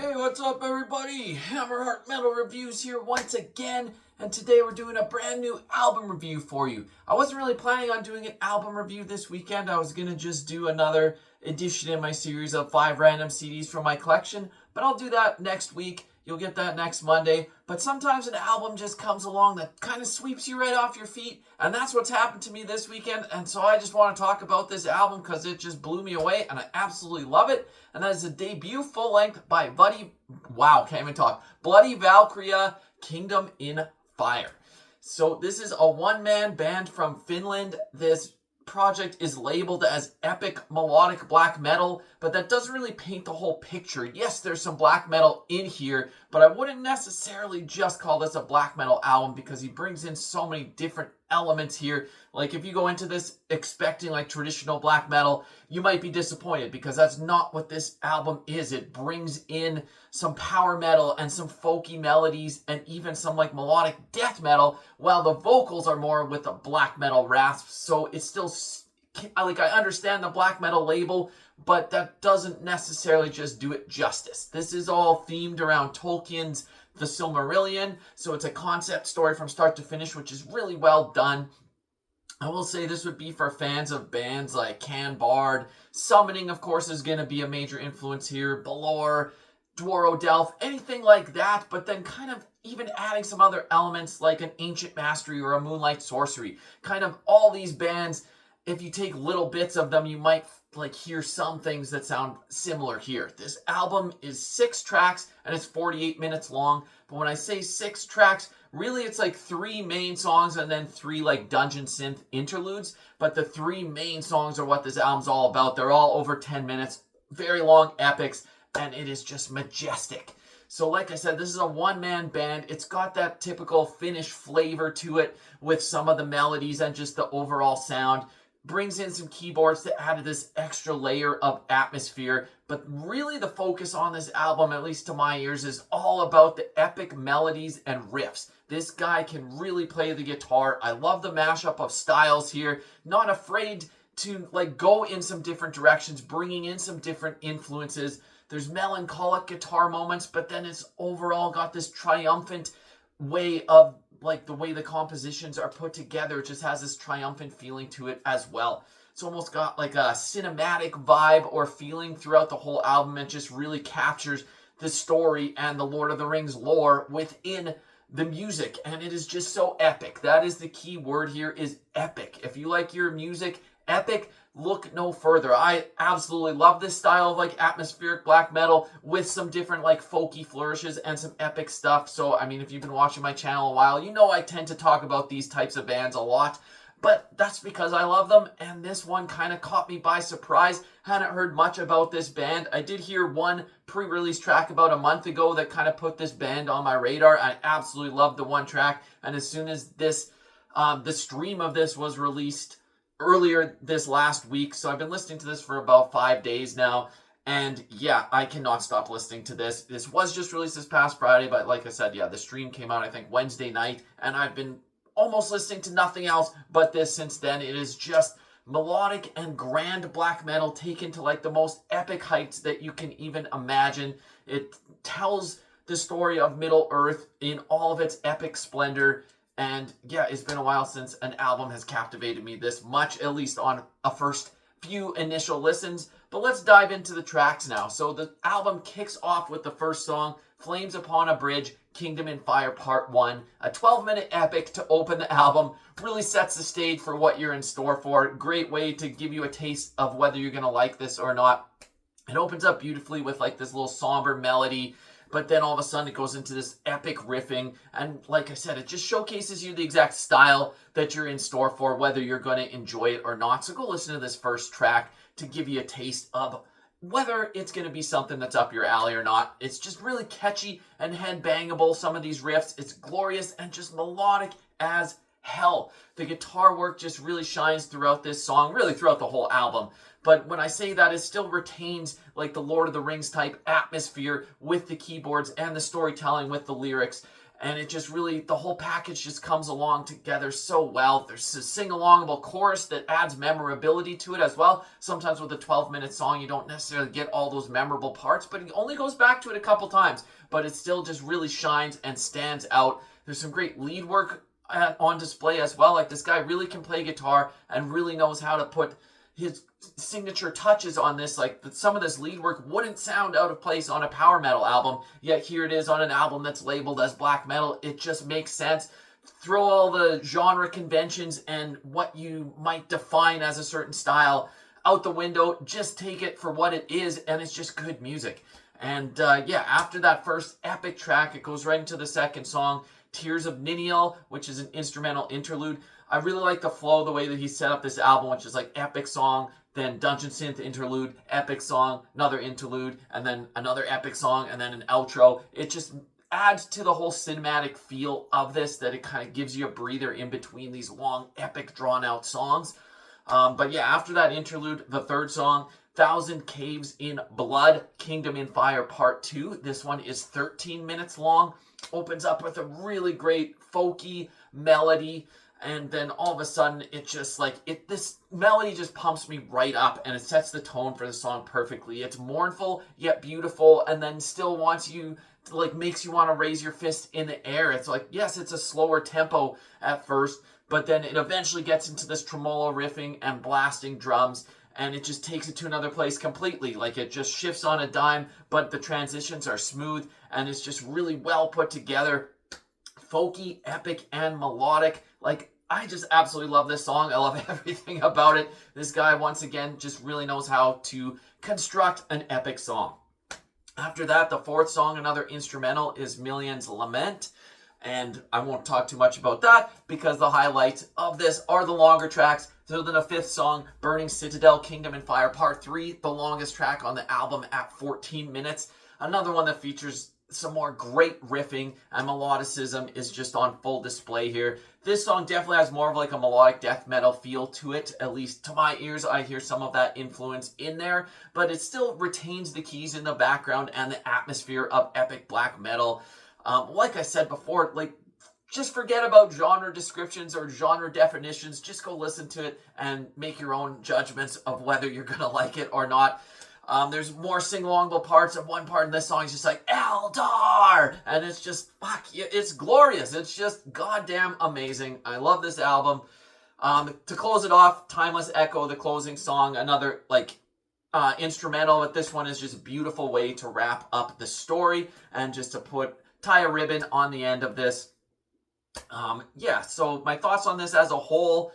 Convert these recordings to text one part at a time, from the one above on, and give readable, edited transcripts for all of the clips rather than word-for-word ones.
Hey, what's up, everybody? Hammerheart Metal Reviews here once again, and today we're doing a brand new album review for you. I wasn't really planning on doing an album review this weekend. I was gonna just do another edition in my series of 5 random CDs from my collection, but I'll do that next week. You'll get that next Monday. But sometimes an album just comes along that kind of sweeps you right off your feet, and that's what's happened to me this weekend. And so I just want to talk about this album because it just blew me away, and I absolutely love it. And that is a debut full-length by Bloody Valkyria, Kingdom in Fire. So this is a one-man band from Finland. This project is labeled as epic melodic black metal, but that doesn't really paint the whole picture. Yes, there's some black metal in here, but I wouldn't necessarily just call this a black metal album because he brings in so many different elements here. Like if you go into this expecting like traditional black metal, you might be disappointed because that's not what this album is. It brings in some power metal and some folky melodies and even some like melodic death metal, while the vocals are more with the black metal rasps. So it's still like, I understand the black metal label, but that doesn't necessarily just do it justice. This is all themed around Tolkien's The Silmarillion, so it's a concept story from start to finish, which is really well done. I will say this would be for fans of bands like Can Bard. Summoning, of course, is going to be a major influence here. Balor, Dwaro Delph, anything like that, but then kind of even adding some other elements like an Ancient Mastery or a Moonlight Sorcery. Kind of all these bands, if you take little bits of them, you might like hear some things that sound similar here. This album is 6 tracks and it's 48 minutes long. But when I say 6 tracks, really it's like 3 main songs and then 3 like dungeon synth interludes. But the 3 main songs are what this album's all about. They're all over 10 minutes, very long epics, and it is just majestic. So like I said, this is a one-man band. It's got that typical Finnish flavor to it with some of the melodies and just the overall sound. Brings in some keyboards to add this extra layer of atmosphere. But really the focus on this album, at least to my ears, is all about the epic melodies and riffs. This guy can really play the guitar. I love the mashup of styles here. Not afraid to like go in some different directions, bringing in some different influences. There's melancholic guitar moments, but then it's overall got this triumphant way of like the way the compositions are put together. It just has this triumphant feeling to it as well. It's almost got like a cinematic vibe or feeling throughout the whole album. It just really captures the story and the Lord of the Rings lore within the music, and it is just so epic. That is the key word here, is epic. If you like your music epic, look no further. I absolutely love this style of like atmospheric black metal with some different like folky flourishes and some epic stuff. So, I mean, if you've been watching my channel a while, you know I tend to talk about these types of bands a lot. But that's because I love them, and this one kind of caught me by surprise. Hadn't heard much about this band. I did hear one pre-release track about a month ago that kind of put this band on my radar. I absolutely loved the one track, and as soon as this, the stream of this was released earlier this last week, so I've been listening to this for about 5 days now, and yeah, I cannot stop listening to this. This was just released this past Friday, but like I said, yeah, the stream came out, I think, Wednesday night, and I've been almost listening to nothing else but this since then. It is just melodic and grand black metal taken to like the most epic heights that you can even imagine. It tells the story of Middle Earth in all of its epic splendor. And yeah, it's been a while since an album has captivated me this much, at least on a first few initial listens. But let's dive into the tracks now. So the album kicks off with the first song, Flames Upon a Bridge, Kingdom in Fire Part 1. A 12-minute epic to open the album. Really sets the stage for what you're in store for. Great way to give you a taste of whether you're going to like this or not. It opens up beautifully with like this little somber melody, but then all of a sudden it goes into this epic riffing. And like I said, it just showcases you the exact style that you're in store for, whether you're going to enjoy it or not. So go listen to this first track to give you a taste of whether it's going to be something that's up your alley or not. It's just really catchy and headbangable, some of these riffs. It's glorious and just melodic as hell. The guitar work just really shines throughout this song, really throughout the whole album. But when I say that, it still retains like the Lord of the Rings type atmosphere with the keyboards and the storytelling with the lyrics. and it just really, the whole package just comes along together so well. There's a sing-alongable chorus that adds memorability to it as well. Sometimes with a 12-minute song, you don't necessarily get all those memorable parts, but he only goes back to it a couple times, but it still just really shines and stands out. There's some great lead work on display as well. Like, this guy really can play guitar and really knows how to put his signature touches on this. Like, some of this lead work wouldn't sound out of place on a power metal album, yet here it is on an album that's labeled as black metal. It just makes sense. Throw all the genre conventions and what you might define as a certain style out the window. Just take it for what it is, and it's just good music. And yeah, after that first epic track, it goes right into the second song, Tears of Niniel, which is an instrumental interlude. I really like the flow, the way that he set up this album, which is like epic song, then dungeon synth interlude, epic song, another interlude, and then another epic song, and then an outro. It just adds to the whole cinematic feel of this, that it kind of gives you a breather in between these long, epic, drawn-out songs. But yeah, after that interlude, the third song, Thousand Caves in Blood, Kingdom in Fire Part 2. This one is 13 minutes long. Opens up with a really great folky melody, and then all of a sudden it just like this melody just pumps me right up, and it sets the tone for the song perfectly. It's mournful yet beautiful, and then still wants you to, like, makes you want to raise your fist in the air. It's like, yes, it's a slower tempo at first, but then it eventually gets into this tremolo riffing and blasting drums, and it just takes it to another place completely. Like, it just shifts on a dime, but the transitions are smooth, and it's just really well put together. Folky, epic, and melodic. Like, I just absolutely love this song. I love everything about it. This guy, once again, just really knows how to construct an epic song. After that, the fourth song, another instrumental, is Million's Lament. And I won't talk too much about that, because the highlights of this are the longer tracks. So then the fifth song, Burning Citadel, Kingdom and Fire Part 3, the longest track on the album at 14 minutes. Another one that features some more great riffing, and melodicism is just on full display here. This song definitely has more of like a melodic death metal feel to it. At least to my ears, I hear some of that influence in there, but it still retains the keys in the background and the atmosphere of epic black metal. Like I said before, like, just forget about genre descriptions or genre definitions. Just go listen to it and make your own judgments of whether you're going to like it or not. There's more sing-alongable parts. At one part in this song is just like, Eldar! And it's just, fuck, it's glorious. It's just goddamn amazing. I love this album. To close it off, Timeless Echo, the closing song, another, like, instrumental, but this one is just a beautiful way to wrap up the story and just to tie a ribbon on the end of this. Yeah, so my thoughts on this as a whole.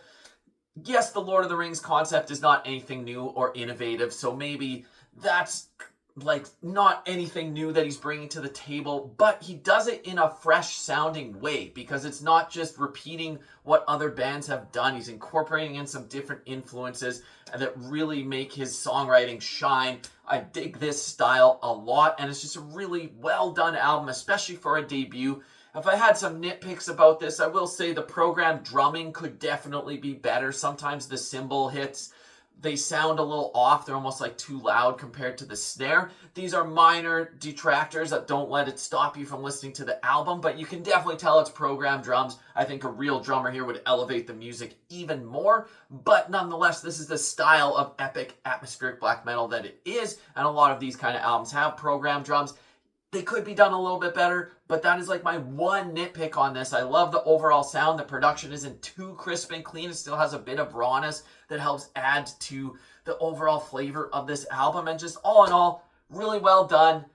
Yes, the Lord of the Rings concept is not anything new or innovative, so maybe that's like not anything new that he's bringing to the table, but he does it in a fresh sounding way, because it's not just repeating what other bands have done. He's incorporating in some different influences that really make his songwriting shine. I dig this style a lot, and it's just a really well done album, especially for a debut. If I had some nitpicks about this, I will say the programmed drumming could definitely be better. Sometimes the cymbal hits, they sound a little off. They're almost like too loud compared to the snare. These are minor detractors that don't let it stop you from listening to the album, but you can definitely tell it's programmed drums. I think a real drummer here would elevate the music even more, but nonetheless, this is the style of epic atmospheric black metal that it is, and a lot of these kind of albums have programmed drums. They could be done a little bit better, but that is like my one nitpick on this. I love the overall sound. The production isn't too crisp and clean. It still has a bit of rawness that helps add to the overall flavor of this album. And just all in all, really well done.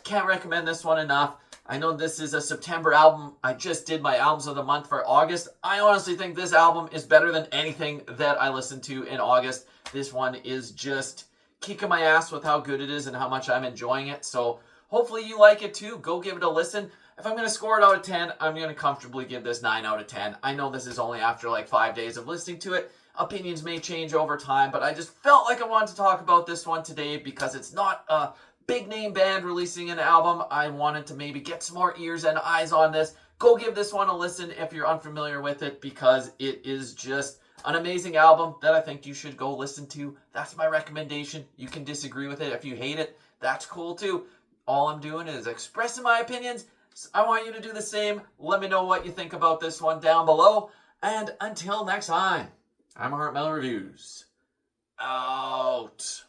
Can't recommend this one enough. I know this is a September album. I just did my albums of the month for August. I honestly think this album is better than anything that I listened to in August. This one is just kicking my ass with how good it is and how much I'm enjoying it. So hopefully you like it too. Go give it a listen. If I'm going to score it out of 10, I'm going to comfortably give this 9 out of 10. I know this is only after like 5 days of listening to it. Opinions may change over time, but I just felt like I wanted to talk about this one today because it's not a big name band releasing an album. I wanted to maybe get some more ears and eyes on this. Go give this one a listen if you're unfamiliar with it, because it is just an amazing album that I think you should go listen to. That's my recommendation. You can disagree with it. If you hate it, that's cool too. All I'm doing is expressing my opinions, So I want you to do the same. Let me know what you think about this one down below. And until next time, I'm Heart Metal Reviews. Out.